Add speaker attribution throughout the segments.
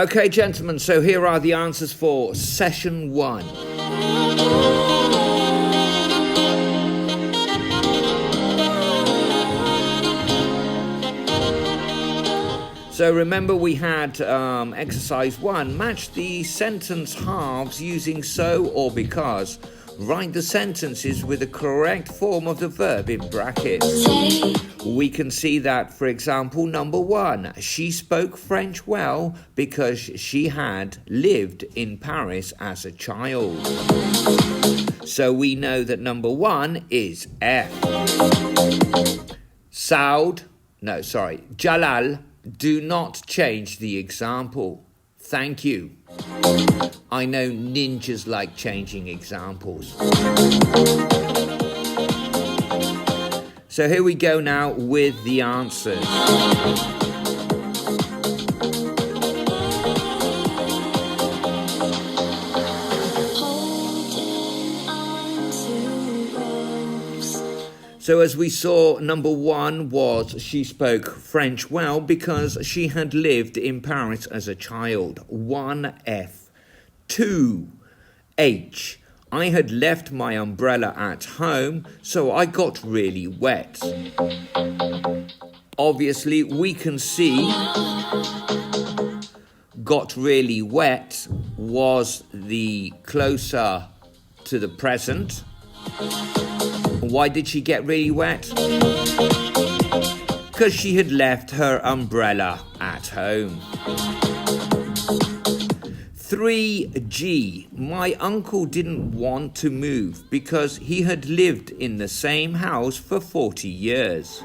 Speaker 1: Okay, gentlemen, so here are the answers for session 1. So remember we had exercise 1, match the sentence halves using so or because. Write the sentences with the correct form of the verb in brackets. We can see that, for example, number 1, she spoke French well because she had lived in Paris as a child. So we know that number 1 is F. Jalal, do not change the example. Thank you. I know ninjas like changing examples. So here we go now with the answers. So as we saw, number 1 was she spoke French well because she had lived in Paris as a child. 1F. 2H. I had left my umbrella at home, so I got really wet. Obviously, we can see got really wet was the closer to the present. Why did she get really wet? Because she had left her umbrella at home. 3G. My uncle didn't want to move because he had lived in the same house for 40 years.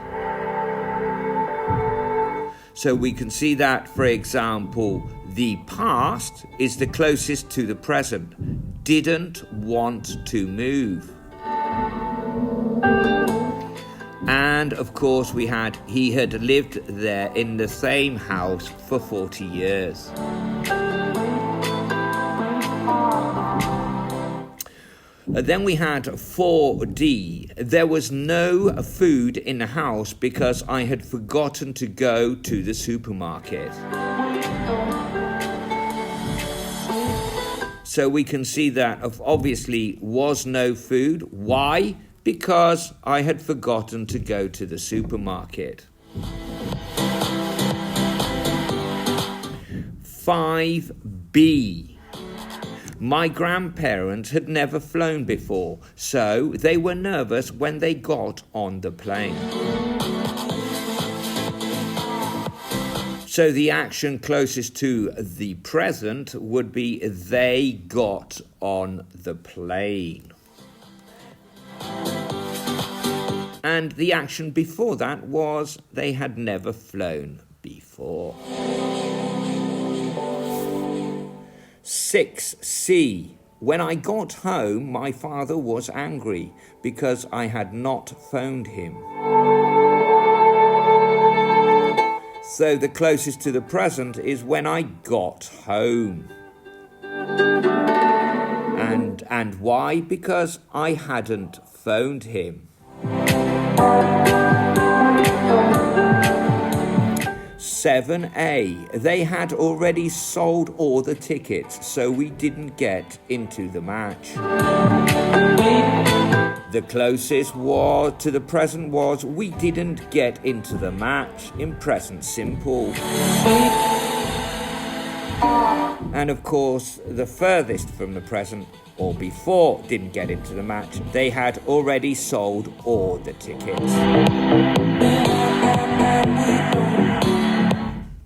Speaker 1: So we can see that, for example, the past is the closest to the present. Didn't want to move. And of course we had, he had lived there in the same house for 40 years. Then we had 4D. There was no food in the house because I had forgotten to go to the supermarket. So we can see that obviously was no food. Why? Because I had forgotten to go to the supermarket. 5B. My grandparents had never flown before, so they were nervous when they got on the plane. So the action closest to the present would be they got on the plane. And the action before that was they had never flown before. 6C. When I got home, my father was angry because I had not phoned him. So the closest to the present is when I got home. And why? Because I hadn't phoned him. 7A. They had already sold all the tickets, so we didn't get into the match. The closest to the present was we didn't get into the match in present simple. And of course, the furthest from the present or before didn't get into the match, they had already sold all the tickets.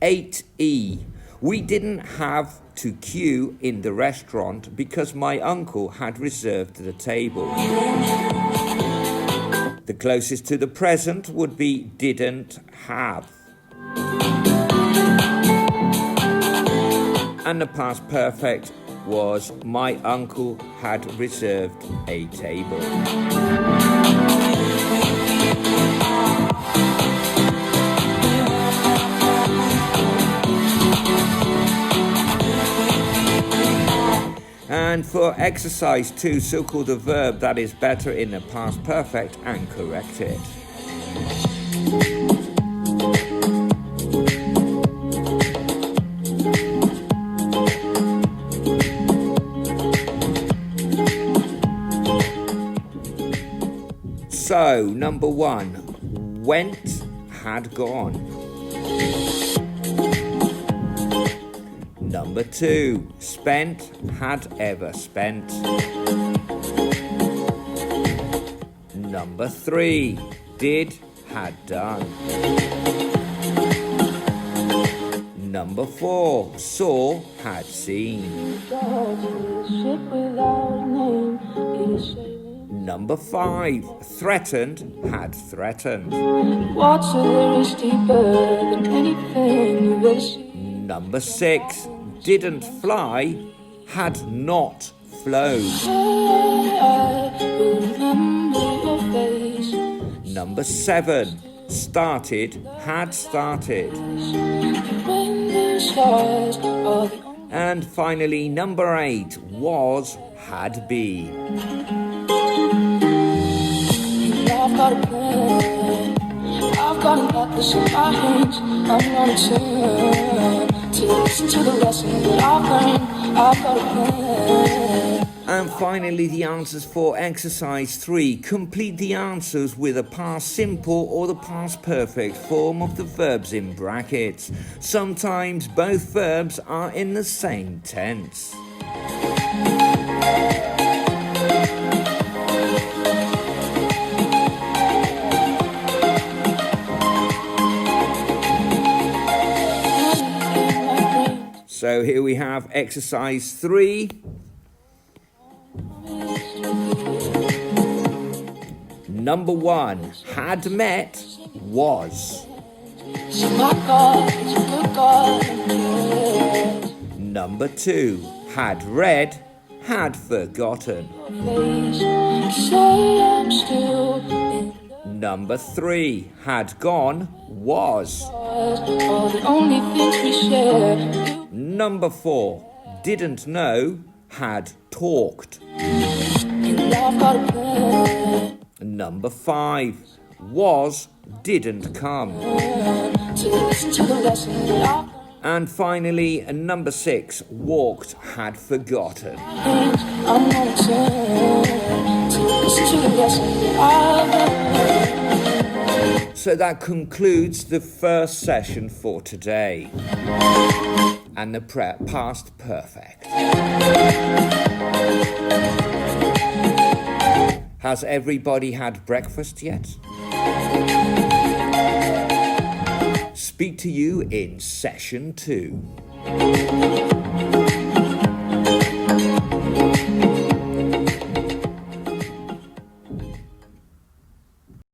Speaker 1: 8E. We didn't have to queue in the restaurant because my uncle had reserved the table. The closest to the present would be didn't have. And the past perfect was my uncle had reserved a table. And for exercise 2, circle the verb that is better in the past perfect and correct it. So, number 1, went, had gone. Number 2, spent, had ever spent. Number 3, did, had done. Number 4, saw, had seen. Number 5, threatened, had threatened.
Speaker 2: Water is deeper than anything you've ever seen.
Speaker 1: Number 6, didn't fly, had not flown.
Speaker 2: I will remember your face.
Speaker 1: Number 7, started, had started.
Speaker 2: When the stars are the only.
Speaker 1: And finally, number 8, was, had been.
Speaker 2: I've got a plan. I've got an atlas in my hands. I'm gonna turn to listen to the lesson that I've learned. I've got a plan.
Speaker 1: And finally, the answers for exercise 3. Complete the answers with a past simple or the past perfect form of the verbs in brackets. Sometimes both verbs are in the same tense. So here we have exercise 3. Number 1, had met, was.
Speaker 2: My God is a good God.
Speaker 1: Number 2, had read, had forgotten.
Speaker 2: Say I'm still in
Speaker 1: Number 3, had gone, was.
Speaker 2: all the only things we share.
Speaker 1: Number 4, didn't know, had talked.
Speaker 2: And I've got a plan.
Speaker 1: Number 5, was, didn't come.
Speaker 2: To listen to the lesson that I've learned.
Speaker 1: And finally, number 6, walked, had forgotten.
Speaker 2: I'm gonna turn to listen to the lesson that I've learned.
Speaker 1: So that concludes the first session for today. And the past perfect. Has everybody had breakfast yet? Speak to you in session 2.